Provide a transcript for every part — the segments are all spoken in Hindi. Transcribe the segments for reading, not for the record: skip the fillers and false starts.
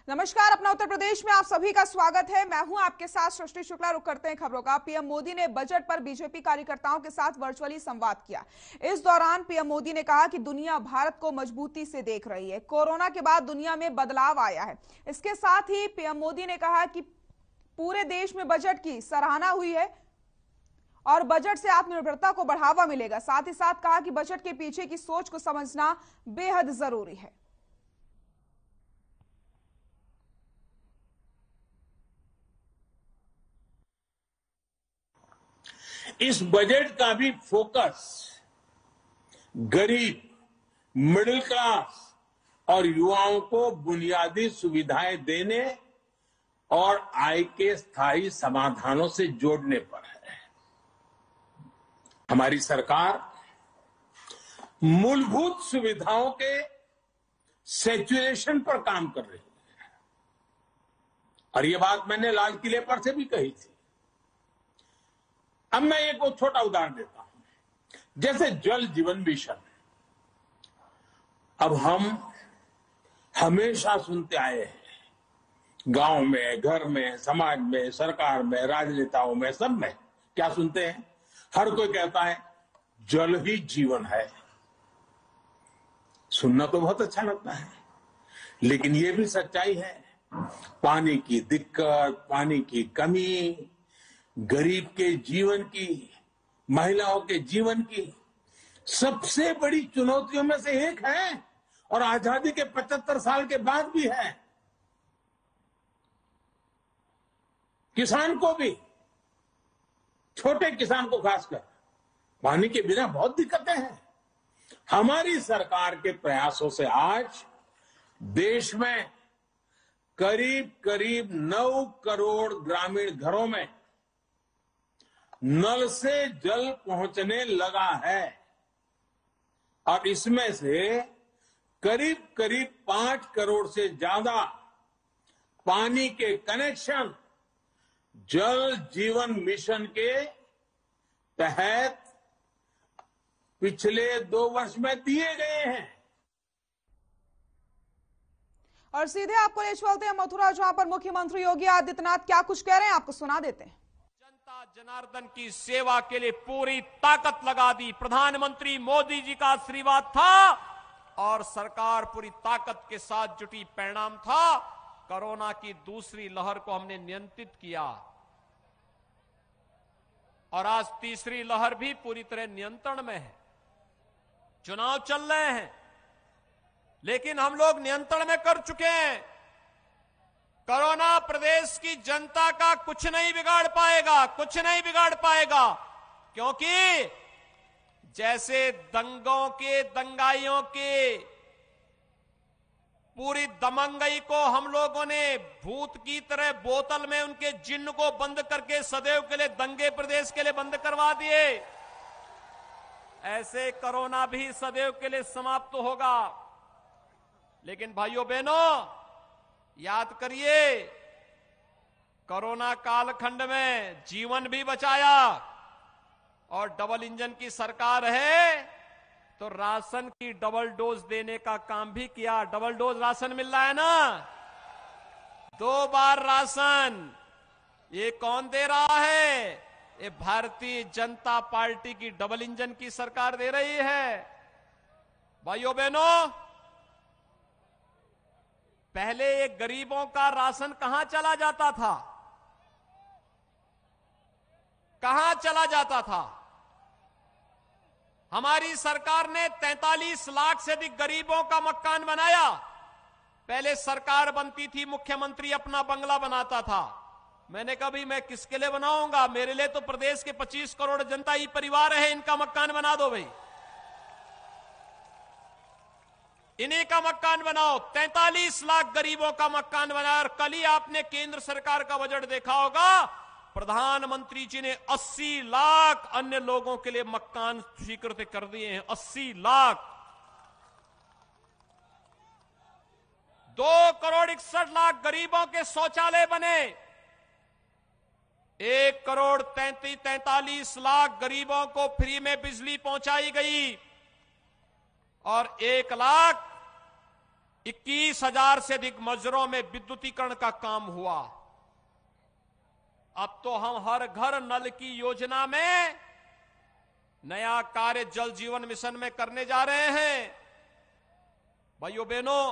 नमस्कार। अपना उत्तर प्रदेश में आप सभी का स्वागत है। मैं हूं आपके साथ सृष्टि शुक्ला। रुक करते हैं खबरों का। पीएम मोदी ने बजट पर बीजेपी कार्यकर्ताओं के साथ वर्चुअली संवाद किया। इस दौरान पीएम मोदी ने कहा कि दुनिया भारत को मजबूती से देख रही है। कोरोना के बाद दुनिया में बदलाव आया है। इसके साथ ही पीएम मोदी ने कहा कि पूरे देश में बजट की सराहना हुई है और बजट से आत्मनिर्भरता को बढ़ावा मिलेगा। साथ ही साथ कहा कि बजट के पीछे की सोच को समझना बेहद जरूरी है। इस बजट का भी फोकस गरीब, मिडिल क्लास और युवाओं को बुनियादी सुविधाएं देने और आय के स्थायी समाधानों से जोड़ने पर है। हमारी सरकार मूलभूत सुविधाओं के सैचुरेशन पर काम कर रही है और ये बात मैंने लाल किले पर से भी कही थी। अब मैं एक छोटा उदाहरण देता हूं, जैसे जल जीवन मिशन। अब हम हमेशा सुनते आए हैं, गांव में, घर में, समाज में, सरकार में, राजनेताओं में, सब में क्या सुनते हैं? हर कोई कहता है जल ही जीवन है। सुनना तो बहुत अच्छा लगता है, लेकिन ये भी सच्चाई है। पानी की दिक्कत, पानी की कमी गरीब के जीवन की, महिलाओं के जीवन की सबसे बड़ी चुनौतियों में से एक है और आजादी के 75 साल के बाद भी है। किसान को भी, छोटे किसान को खासकर, पानी के बिना बहुत दिक्कतें हैं। हमारी सरकार के प्रयासों से आज देश में करीब करीब 9 करोड़ ग्रामीण घरों में नल से जल पहुंचने लगा है और इसमें से करीब करीब 5 करोड़ से ज्यादा पानी के कनेक्शन जल जीवन मिशन के तहत पिछले 2 वर्ष में दिए गए हैं। और सीधे आपको ले चलते हैं मथुरा, जहां पर मुख्यमंत्री योगी आदित्यनाथ क्या कुछ कह रहे हैं आपको सुना देते हैं। जनार्दन की सेवा के लिए पूरी ताकत लगा दी। प्रधानमंत्री मोदी जी का आशीर्वाद था और सरकार पूरी ताकत के साथ जुटी। परिणाम था कोरोना की दूसरी लहर को हमने नियंत्रित किया और आज तीसरी लहर भी पूरी तरह नियंत्रण में है। चुनाव चल रहे हैं लेकिन हम लोग नियंत्रण में कर चुके हैं। कोरोना प्रदेश की जनता का कुछ नहीं बिगाड़ पाएगा, कुछ नहीं बिगाड़ पाएगा, क्योंकि जैसे दंगों के, दंगाइयों के पूरी दमंगई को हम लोगों ने भूत की तरह बोतल में उनके जिन्न को बंद करके सदैव के लिए दंगे प्रदेश के लिए बंद करवा दिए, ऐसे कोरोना भी सदैव के लिए समाप्त होगा। लेकिन भाइयों बहनों, याद करिए, कोरोना कालखंड में जीवन भी बचाया और डबल इंजन की सरकार है तो राशन की डबल डोज देने का काम भी किया। डबल डोज राशन मिल रहा है ना, 2 बार राशन। ये कौन दे रहा है? ये भारतीय जनता पार्टी की डबल इंजन की सरकार दे रही है। भाइयों बहनों, पहले ये गरीबों का राशन कहां चला जाता था? कहां चला जाता था? हमारी सरकार ने 43 लाख से अधिक गरीबों का मकान बनाया। पहले सरकार बनती थी, मुख्यमंत्री अपना बंगला बनाता था। मैंने कहा भाई मैं किसके लिए बनाऊंगा, मेरे लिए तो प्रदेश के 25 करोड़ जनता ही परिवार है, इनका मकान बना दो भाई, इन्हीं का मकान बनाओ। 43 लाख गरीबों का मकान बनाया। और कल ही आपने केंद्र सरकार का बजट देखा होगा, प्रधानमंत्री जी ने 80 लाख अन्य लोगों के लिए मकान स्वीकृत कर दिए हैं। 80 लाख। 2 करोड़ 61 लाख गरीबों के शौचालय बने। 1 करोड़ 43 लाख गरीबों को फ्री में बिजली पहुंचाई गई और 1 21,000 से अधिक मजरों में विद्युतीकरण का काम हुआ। अब तो हम हर घर नल की योजना में नया कार्य जल जीवन मिशन में करने जा रहे हैं। भाइयों बहनों,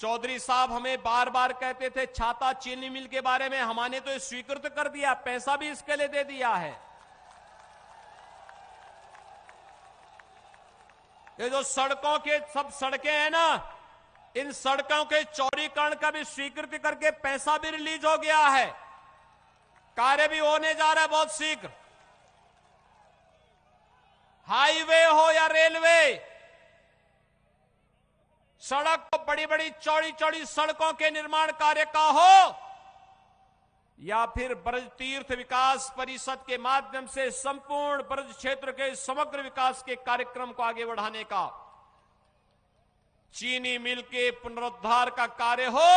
चौधरी साहब हमें बार बार कहते थे छाता चीनी मिल के बारे में, हमने तो स्वीकृत कर दिया, पैसा भी इसके लिए दे दिया है। ये जो सड़कों के सब सड़कें हैं ना, इन सड़कों के चौड़ीकरण का भी स्वीकृति करके पैसा भी रिलीज हो गया है। कार्य भी होने जा रहा है बहुत शीघ्र। हाईवे हो या रेलवे, सड़क को बड़ी बड़ी चौड़ी चौड़ी सड़कों के निर्माण कार्य का हो या फिर ब्रज तीर्थ विकास परिषद के माध्यम से संपूर्ण ब्रज क्षेत्र के समग्र विकास के कार्यक्रम को आगे बढ़ाने का, चीनी मिल के पुनरुद्धार का कार्य हो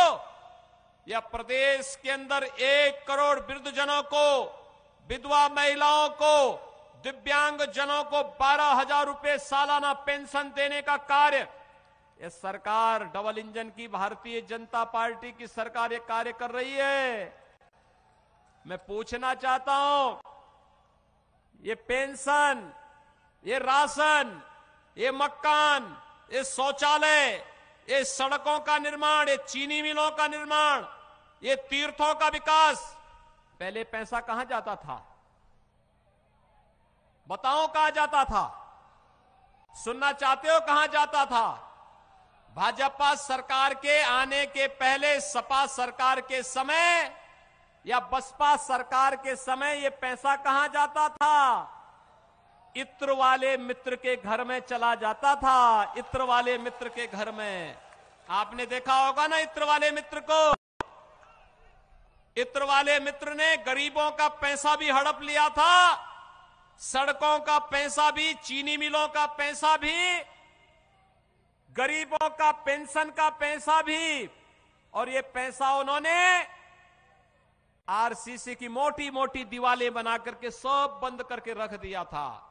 या प्रदेश के अंदर 1 करोड़ वृद्धजनों को, विधवा महिलाओं को, दिव्यांग जनों को 12,000 रुपए सालाना पेंशन देने का कार्य, ये सरकार डबल इंजन की भारतीय जनता पार्टी की सरकार ये कार्य कर रही है। मैं पूछना चाहता हूं, ये पेंशन, ये राशन, ये मकान, ये शौचालय, ये सड़कों का निर्माण, ये चीनी मिलों का निर्माण, ये तीर्थों का विकास, पहले पैसा कहां जाता था? बताओ कहां जाता था? सुनना चाहते हो कहां जाता था? भाजपा सरकार के आने के पहले सपा सरकार के समय या बसपा सरकार के समय ये पैसा कहां जाता था? इत्र वाले मित्र के घर में चला जाता था। इत्र वाले मित्र के घर में आपने देखा होगा ना इत्र वाले मित्र को। इत्र वाले मित्र ने गरीबों का पैसा भी हड़प लिया था, सड़कों का पैसा भी, चीनी मिलों का पैसा भी, गरीबों का पेंशन का पैसा भी, और ये पैसा उन्होंने आरसीसी की मोटी मोटी दीवारें बना करके सब बंद करके रख दिया था।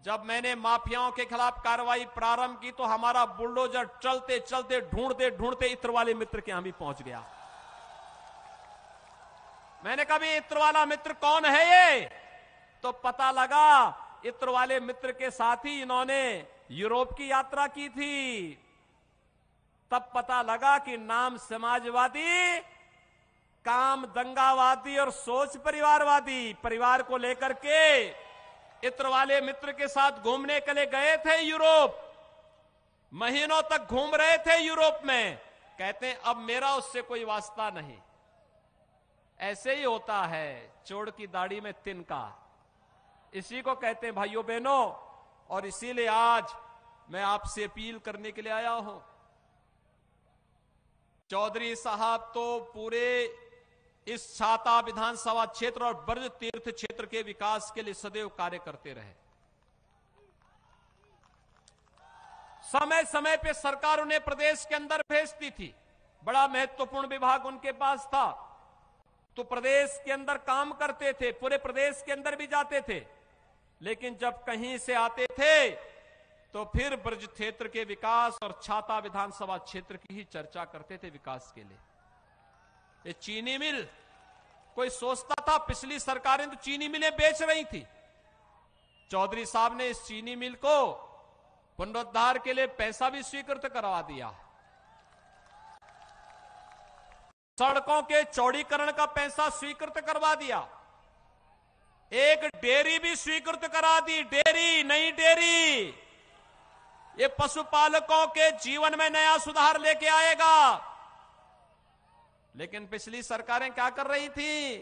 जब मैंने माफियाओं के खिलाफ कार्रवाई प्रारंभ की तो हमारा बुलडोजर चलते चलते ढूंढते ढूंढते इत्र वाले मित्र के यहां भी पहुंच गया। मैंने कहा भी इत्र वाला मित्र कौन है ये? तो पता लगा इत्र वाले मित्र के साथ ही इन्होंने यूरोप की यात्रा की थी। तब पता लगा कि नाम समाजवादी, काम दंगावादी और सोच परिवारवादी। परिवार को लेकर के इत्र वाले मित्र के साथ घूमने के लिए गए थे यूरोप, महीनों तक घूम रहे थे यूरोप में। कहते हैं अब मेरा उससे कोई वास्ता नहीं। ऐसे ही होता है चोर की दाढ़ी में तिनका, इसी को कहते हैं भाइयों बहनों। और इसीलिए आज मैं आपसे अपील करने के लिए आया हूं। चौधरी साहब तो पूरे इस छाता विधानसभा क्षेत्र और ब्रज तीर्थ क्षेत्र के विकास के लिए सदैव कार्य करते रहे। समय समय पे सरकार उन्हें प्रदेश के अंदर भेजती थी, बड़ा महत्वपूर्ण विभाग उनके पास था, तो प्रदेश के अंदर काम करते थे, पूरे प्रदेश के अंदर भी जाते थे। लेकिन जब कहीं से आते थे तो फिर ब्रज क्षेत्र के विकास और छाता विधानसभा क्षेत्र की ही चर्चा करते थे विकास के लिए। ये चीनी मिल, कोई सोचता था पिछली सरकारें तो चीनी मिलें बेच रही थी, चौधरी साहब ने इस चीनी मिल को पुनरुद्धार के लिए पैसा भी स्वीकृत करवा दिया। सड़कों के चौड़ीकरण का पैसा स्वीकृत करवा दिया। एक डेयरी भी स्वीकृत करा दी। डेयरी, नई डेयरी, ये पशुपालकों के जीवन में नया सुधार लेके आएगा। लेकिन पिछली सरकारें क्या कर रही थी?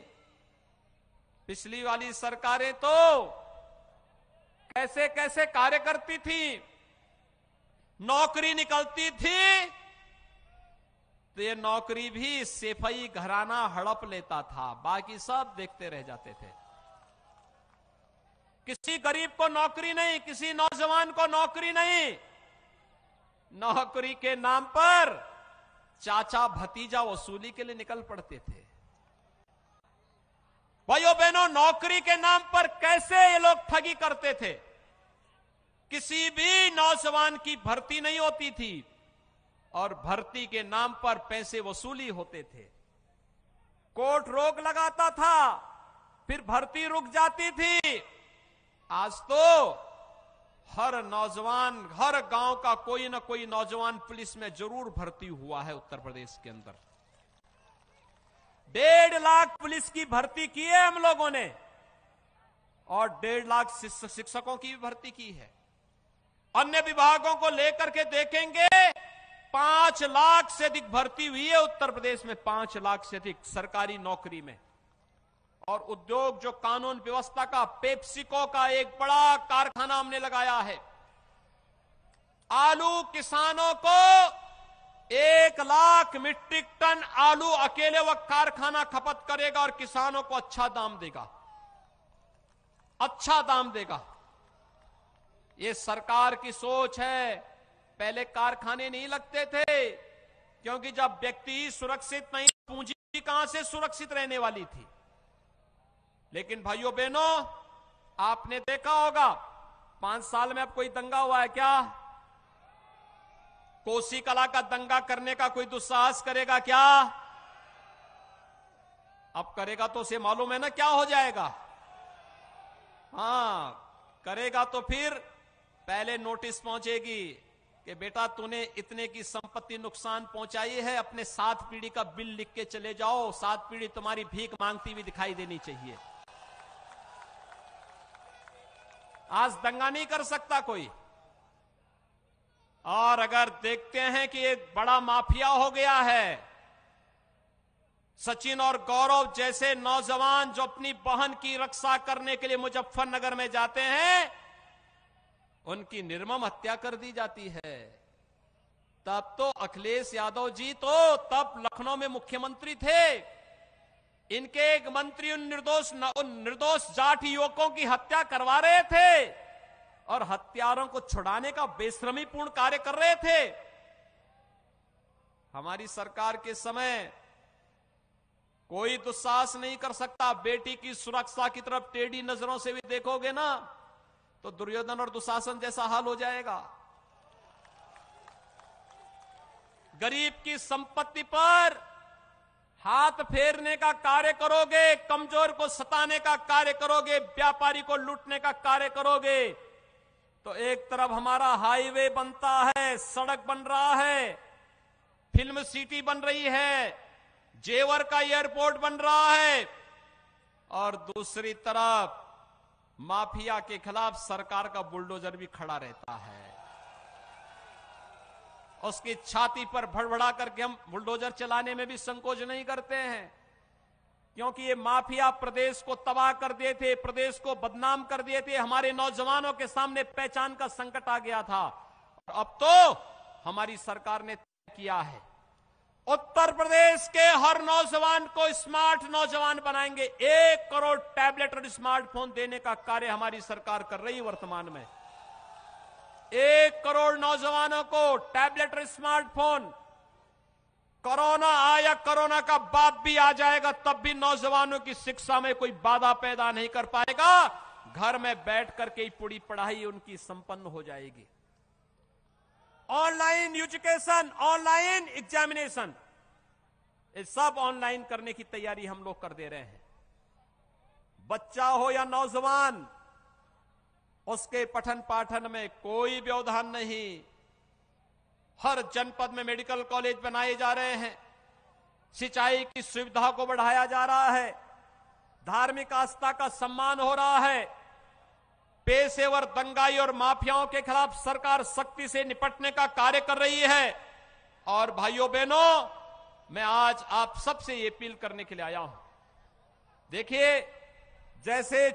पिछली वाली सरकारें तो कैसे कैसे कार्य करती थी। नौकरी निकलती थी तो ये नौकरी भी सेफई घराना हड़प लेता था, बाकी सब देखते रह जाते थे। किसी गरीब को नौकरी नहीं, किसी नौजवान को नौकरी नहीं। नौकरी के नाम पर चाचा भतीजा वसूली के लिए निकल पड़ते थे। भाइयों बहनों, नौकरी के नाम पर कैसे ये लोग ठगी करते थे। किसी भी नौजवान की भर्ती नहीं होती थी और भर्ती के नाम पर पैसे वसूली होते थे। कोर्ट रोक लगाता था, फिर भर्ती रुक जाती थी। आज तो हर नौजवान, हर गांव का कोई ना कोई नौजवान पुलिस में जरूर भर्ती हुआ है उत्तर प्रदेश के अंदर। 1.5 लाख पुलिस की भर्ती की है हम लोगों ने और 1.5 लाख शिक्षकों की भी भर्ती की है। अन्य विभागों को लेकर के देखेंगे 5 लाख से अधिक भर्ती हुई है उत्तर प्रदेश में, 5 लाख से अधिक सरकारी नौकरी में। और उद्योग, जो कानून व्यवस्था का, पेप्सिको का एक बड़ा कारखाना हमने लगाया है। आलू किसानों को 1 लाख मीट्रिक टन आलू अकेले वह कारखाना खपत करेगा और किसानों को अच्छा दाम देगा, अच्छा दाम देगा। ये सरकार की सोच है। पहले कारखाने नहीं लगते थे क्योंकि जब व्यक्ति सुरक्षित नहीं, पूंजी कहां से सुरक्षित रहने वाली थी। लेकिन भाइयों बहनों, आपने देखा होगा 5 साल में अब कोई दंगा हुआ है क्या? कोसी कला का दंगा करने का कोई दुस्साहस करेगा क्या? अब करेगा तो उसे मालूम है ना क्या हो जाएगा। हां, करेगा तो फिर पहले नोटिस पहुंचेगी कि बेटा तूने इतने की संपत्ति नुकसान पहुंचाई है, अपने 7 पीढ़ी का बिल लिख के चले जाओ, 7 पीढ़ी तुम्हारी भीख मांगती हुई दिखाई देनी चाहिए। आज दंगा नहीं कर सकता कोई। और अगर देखते हैं कि एक बड़ा माफिया हो गया है, सचिन और गौरव जैसे नौजवान जो अपनी बहन की रक्षा करने के लिए मुजफ्फरनगर में जाते हैं, उनकी निर्मम हत्या कर दी जाती है। तब तो अखिलेश यादव जी तो तब लखनऊ में मुख्यमंत्री थे। इनके एक मंत्री उन निर्दोष जाट युवकों की हत्या करवा रहे थे और हत्यारों को छुड़ाने का बेशर्मीपूर्ण कार्य कर रहे थे। हमारी सरकार के समय कोई दुस्साहस नहीं कर सकता। बेटी की सुरक्षा की तरफ टेढ़ी नजरों से भी देखोगे ना तो दुर्योधन और दुशासन जैसा हाल हो जाएगा। गरीब की संपत्ति पर हाथ फेरने का कार्य करोगे, कमजोर को सताने का कार्य करोगे, व्यापारी को लूटने का कार्य करोगे, तो एक तरफ हमारा हाईवे बनता है, सड़क बन रहा है, फिल्म सिटी बन रही है, जेवर का एयरपोर्ट बन रहा है, और दूसरी तरफ माफिया के खिलाफ सरकार का बुलडोजर भी खड़ा रहता है। उसकी छाती पर भड़बड़ा करके हम बुलडोजर चलाने में भी संकोच नहीं करते हैं, क्योंकि ये माफिया प्रदेश को तबाह कर दिए थे, प्रदेश को बदनाम कर दिए थे। हमारे नौजवानों के सामने पहचान का संकट आ गया था। अब तो हमारी सरकार ने तय किया है, उत्तर प्रदेश के हर नौजवान को स्मार्ट नौजवान बनाएंगे। 1 करोड़ टैबलेट और स्मार्टफोन देने का कार्य हमारी सरकार कर रही है वर्तमान में। 1 करोड़ नौजवानों को टैबलेट और स्मार्टफोन। कोरोना आया, कोरोना का बाप भी आ जाएगा, तब भी नौजवानों की शिक्षा में कोई बाधा पैदा नहीं कर पाएगा। घर में बैठ करके ही पूरी पढ़ाई उनकी संपन्न हो जाएगी। ऑनलाइन एजुकेशन, ऑनलाइन एग्जामिनेशन, ये सब ऑनलाइन करने की तैयारी हम लोग कर दे रहे हैं। बच्चा हो या नौजवान, उसके पठन पाठन में कोई व्यवधान नहीं। हर जनपद में मेडिकल कॉलेज बनाए जा रहे हैं, सिंचाई की सुविधा को बढ़ाया जा रहा है, धार्मिक आस्था का सम्मान हो रहा है। पेशेवर दंगाई और माफियाओं के खिलाफ सरकार सख्ती से निपटने का कार्य कर रही है। और भाइयों बहनों, मैं आज आप सबसे ये अपील करने के लिए आया हूं। देखिए, जैसे ही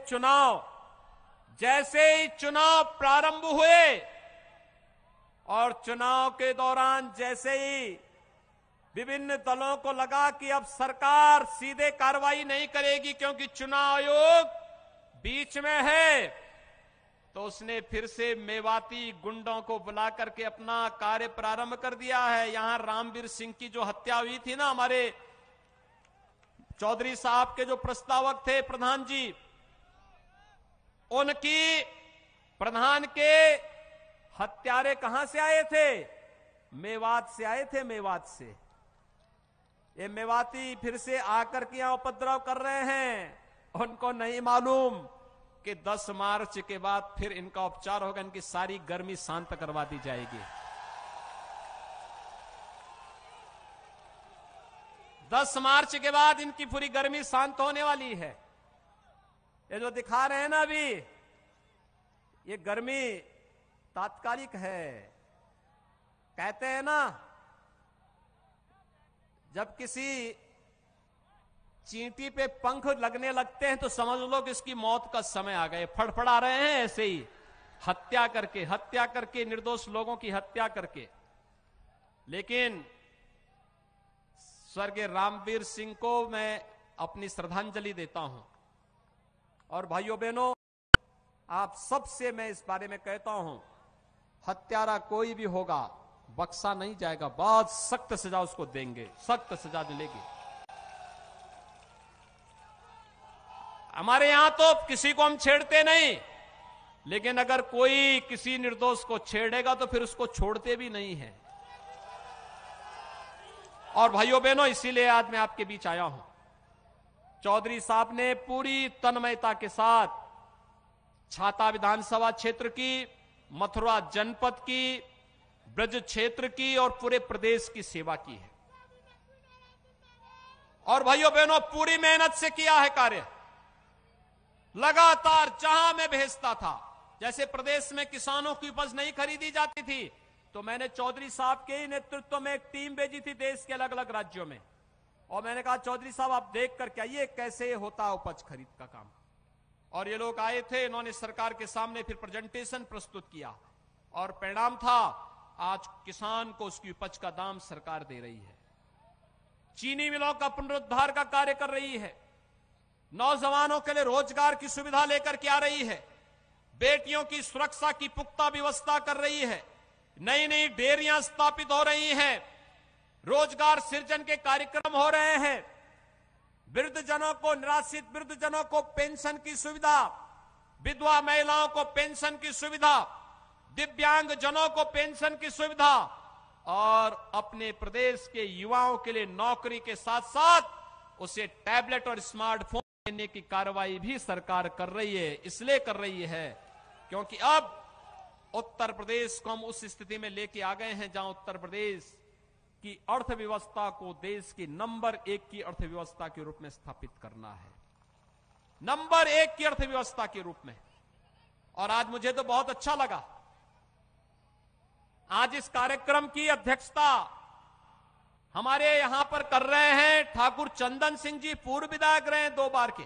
चुनाव प्रारंभ हुए और चुनाव के दौरान जैसे ही विभिन्न दलों को लगा कि अब सरकार सीधे कार्रवाई नहीं करेगी क्योंकि चुनाव आयोग बीच में है, तो उसने फिर से मेवाती गुंडों को बुला करके अपना कार्य प्रारंभ कर दिया है। यहां रामवीर सिंह की जो हत्या हुई थी ना, हमारे चौधरी साहब के जो प्रस्तावक थे प्रधान जी, उनकी प्रधान के हत्यारे कहां से आए थे? मेवात से आए थे, मेवात से। ये मेवाती फिर से आकर के यहां उपद्रव कर रहे हैं। उनको नहीं मालूम कि 10 मार्च के बाद फिर इनका उपचार होगा, इनकी सारी गर्मी शांत करवा दी जाएगी। 10 मार्च के बाद इनकी पूरी गर्मी शांत होने वाली है। ये जो दिखा रहे हैं ना अभी, ये गर्मी तात्कालिक है। कहते हैं ना, जब किसी चींटी पे पंख लगने लगते हैं तो समझ लो कि इसकी मौत का समय आ गया। फड़फड़ा रहे हैं ऐसे ही, हत्या करके निर्दोष लोगों की हत्या करके। लेकिन स्वर्गीय रामवीर सिंह को मैं अपनी श्रद्धांजलि देता हूं। और भाइयों बहनों, आप सबसे मैं इस बारे में कहता हूं, हत्यारा कोई भी होगा बख्शा नहीं जाएगा। बहुत सख्त सजा उसको देंगे, सख्त सजा मिलेगी। हमारे यहां तो किसी को हम छेड़ते नहीं, लेकिन अगर कोई किसी निर्दोष को छेड़ेगा तो फिर उसको छोड़ते भी नहीं है। और भाइयों बहनों, इसीलिए आज मैं आपके बीच आया हूं। चौधरी साहब ने पूरी तन्मयता के साथ छाता विधानसभा क्षेत्र की, मथुरा जनपद की, ब्रज क्षेत्र की और पूरे प्रदेश की सेवा की है। और भाइयों बहनों, पूरी मेहनत से किया है कार्य। लगातार जहां मैं भेजता था, जैसे प्रदेश में किसानों की उपज नहीं खरीदी जाती थी, तो मैंने चौधरी साहब के नेतृत्व में एक टीम भेजी थी देश के अलग अलग राज्यों में। और मैंने कहा, चौधरी साहब आप देख करके आइए कैसे होता है उपज खरीद का काम। और ये लोग आए थे, इन्होंने सरकार के सामने फिर प्रेजेंटेशन प्रस्तुत किया और परिणाम था आज किसान को उसकी उपज का दाम सरकार दे रही है। चीनी मिलों का पुनरुद्धार का कार्य कर रही है। नौजवानों के लिए रोजगार की सुविधा लेकर के आ रही है। बेटियों की सुरक्षा की पुख्ता व्यवस्था कर रही है। नई नई डेयरियां स्थापित हो रही हैं। रोजगार सृजन के कार्यक्रम हो रहे हैं। वृद्धजनों को, निराश्रित वृद्धजनों को पेंशन की सुविधा, विधवा महिलाओं को पेंशन की सुविधा, दिव्यांग जनों को पेंशन की सुविधा और अपने प्रदेश के युवाओं के लिए नौकरी के साथ साथ उसे टैबलेट और स्मार्टफोन देने की कार्रवाई भी सरकार कर रही है। इसलिए कर रही है क्योंकि अब उत्तर प्रदेश को हम उस स्थिति में लेके आ गए हैं जहां उत्तर प्रदेश की अर्थव्यवस्था को देश की नंबर 1 की अर्थव्यवस्था के रूप में स्थापित करना है। नंबर 1 की अर्थव्यवस्था के रूप में। और आज मुझे तो बहुत अच्छा लगा, आज इस कार्यक्रम की अध्यक्षता हमारे यहां पर कर रहे हैं ठाकुर चंदन सिंह जी, पूर्व विधायक रहे हैं 2 बार के।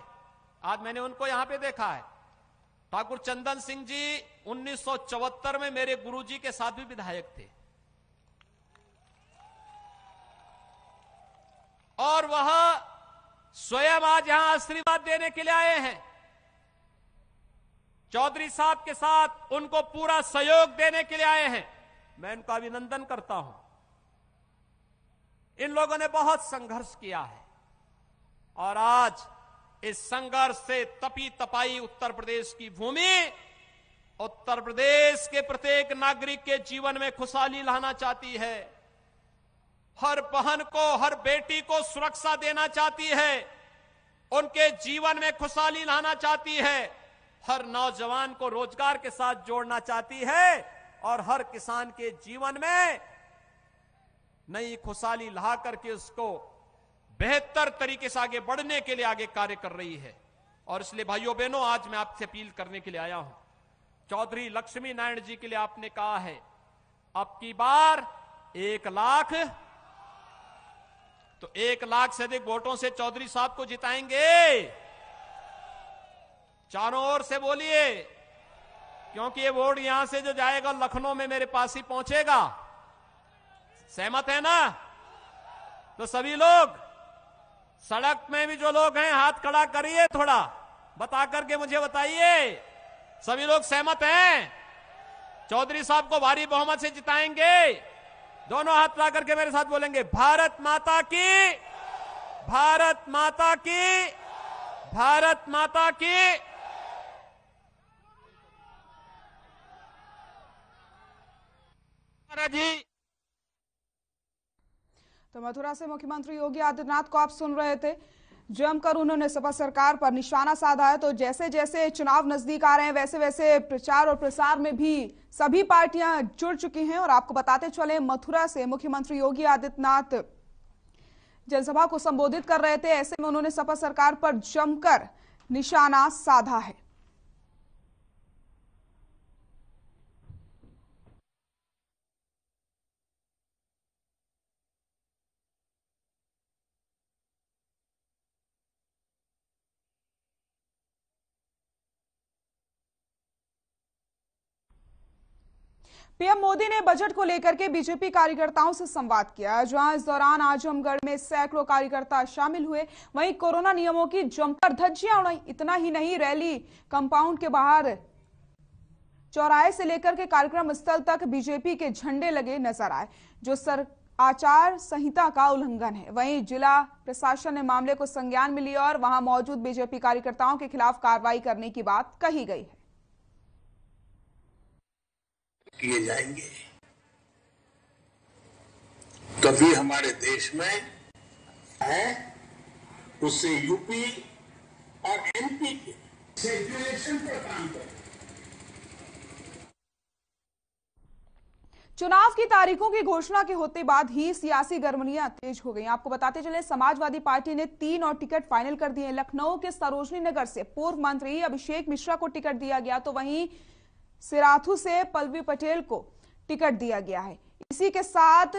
आज मैंने उनको यहां पे देखा है। ठाकुर चंदन सिंह जी 1974 में मेरे गुरुजी के साथ भी विधायक थे और वह स्वयं आज यहां आशीर्वाद देने के लिए आए हैं। चौधरी साहब के साथ उनको पूरा सहयोग देने के लिए आए हैं। मैं इनका अभिनंदन करता हूं। इन लोगों ने बहुत संघर्ष किया है और आज इस संघर्ष से तपी तपाई उत्तर प्रदेश की भूमि उत्तर प्रदेश के प्रत्येक नागरिक के जीवन में खुशहाली लाना चाहती है। हर बहन को, हर बेटी को सुरक्षा देना चाहती है। उनके जीवन में खुशहाली लाना चाहती है। हर नौजवान को रोजगार के साथ जोड़ना चाहती है और हर किसान के जीवन में नई खुशहाली ला करके उसको बेहतर तरीके से आगे बढ़ने के लिए आगे कार्य कर रही है। और इसलिए भाइयों बहनों, आज मैं आपसे अपील करने के लिए आया हूं। चौधरी लक्ष्मी नारायण जी के लिए आपने कहा है अब की बार 1 लाख, तो 1 लाख से अधिक वोटों से चौधरी साहब को जिताएंगे। चारों ओर से बोलिए, क्योंकि ये वोट यहां से जो जाएगा लखनऊ में मेरे पास ही पहुंचेगा। सहमत है ना? तो सभी लोग सड़क में भी जो लोग हैं हाथ खड़ा करिए, थोड़ा बता करके मुझे बताइए। सभी लोग सहमत हैं? चौधरी साहब को भारी बहुमत से जिताएंगे। दोनों हाथ ला करके मेरे साथ बोलेंगे, भारत माता की, भारत माता की, भारत माता की। जाएगा जी। तो मथुरा से मुख्यमंत्री योगी आदित्यनाथ को आप सुन रहे थे, जमकर उन्होंने सपा सरकार पर निशाना साधा है। तो जैसे जैसे चुनाव नजदीक आ रहे हैं वैसे वैसे प्रचार और प्रसार में भी सभी पार्टियां जुड़ चुकी हैं। और आपको बताते चले, मथुरा से मुख्यमंत्री योगी आदित्यनाथ जनसभा को संबोधित कर रहे थे, ऐसे में उन्होंने सपा सरकार पर जमकर निशाना साधा है। पीएम मोदी ने बजट को लेकर के बीजेपी कार्यकर्ताओं से संवाद किया, जहां इस दौरान आजमगढ़ में सैकड़ों कार्यकर्ता शामिल हुए। वहीं कोरोना नियमों की जमकर धज्जियां उड़ाई। इतना ही नहीं, रैली कंपाउंड के बाहर चौराहे से लेकर के कार्यक्रम स्थल तक बीजेपी के झंडे लगे नजर आए, जो आचार संहिता का उल्लंघन है। वहीं जिला प्रशासन ने मामले को संज्ञान में लिया और वहां मौजूद बीजेपी कार्यकर्ताओं के खिलाफ कार्रवाई करने की बात कही गई है। किए जाएंगे, कभी हमारे देश में है, उससे यूपी और एमपी के सेचुरेशन पर काम करें। चुनाव की तारीखों की घोषणा के होते बाद ही सियासी गर्मियां तेज हो गई। आपको बताते चले, समाजवादी पार्टी ने 3 और टिकट फाइनल कर दिए। लखनऊ के सरोजनी नगर से पूर्व मंत्री अभिषेक मिश्रा को टिकट दिया गया, तो वहीं सिराथू से पल्लवी पटेल को टिकट दिया गया है। इसी के साथ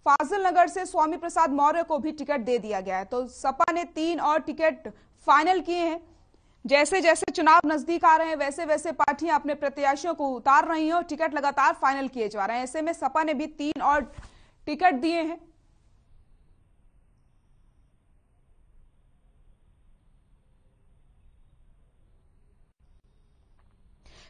फाजिल नगर से स्वामी प्रसाद मौर्य को भी टिकट दे दिया गया है। तो सपा ने 3 और टिकट फाइनल किए हैं। जैसे जैसे चुनाव नजदीक आ रहे हैं वैसे वैसे पार्टियां अपने प्रत्याशियों को उतार रही हैं और टिकट लगातार फाइनल किए जा रहे हैं। ऐसे में सपा ने भी 3 और टिकट दिए हैं।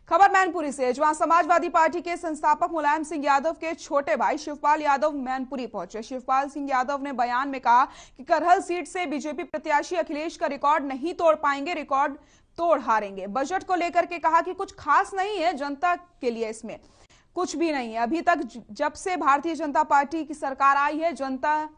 खबर मैनपुरी से, जहां समाजवादी पार्टी के संस्थापक मुलायम सिंह यादव के छोटे भाई शिवपाल यादव मैनपुरी पहुंचे। शिवपाल सिंह यादव ने बयान में कहा कि करहल सीट से बीजेपी प्रत्याशी अखिलेश का रिकॉर्ड नहीं तोड़ पाएंगे, रिकॉर्ड तोड़ हारेंगे। बजट को लेकर के कहा कि कुछ खास नहीं है, जनता के लिए इसमें कुछ भी नहीं है। अभी तक जब से भारतीय जनता पार्टी की सरकार आई है, जनता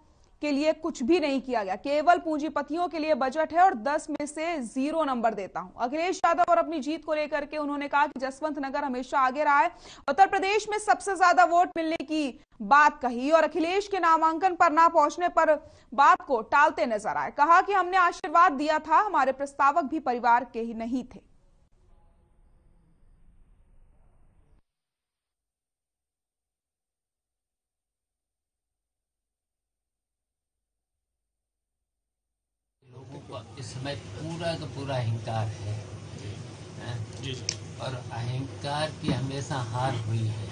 के लिए कुछ भी नहीं किया गया, केवल पूंजीपतियों के लिए बजट है और 10 में से 0 नंबर देता हूं। अखिलेश यादव और अपनी जीत को लेकर के उन्होंने कहा कि जसवंत नगर हमेशा आगे रहा है। उत्तर प्रदेश में सबसे ज्यादा वोट मिलने की बात कही और अखिलेश के नामांकन पर ना पहुंचने पर बात को टालते नजर आए। कहा कि हमने आशीर्वाद दिया था, हमारे प्रस्तावक भी परिवार के ही नहीं थे। इस समय पूरा का पूरा अहंकार है और अहंकार की हमेशा हार हुई है।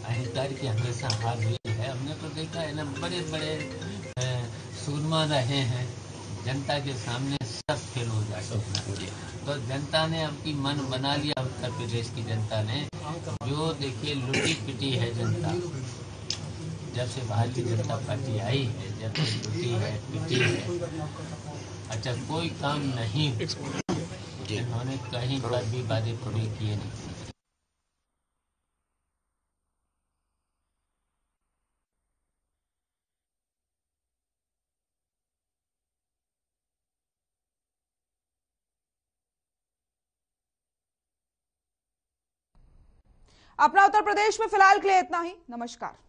अहंकार की हमेशा हार हुई है। हमने तो देखा है ना, बड़े बड़े सूरमा रहे हैं, जनता के सामने सब फेल हो जाते हैं। तो जनता ने अब की मन बना लिया, उत्तर प्रदेश की जनता ने। जो देखिए लुटी पिटी है जनता, जब से भारतीय जनता पार्टी आई है, जब से लुटी है पिटी है। अच्छा, कोई काम नहीं, इन्होंने कहीं पर भी वादे पूरे किए नहीं। अपना उत्तर प्रदेश में फिलहाल के लिए इतना ही। नमस्कार।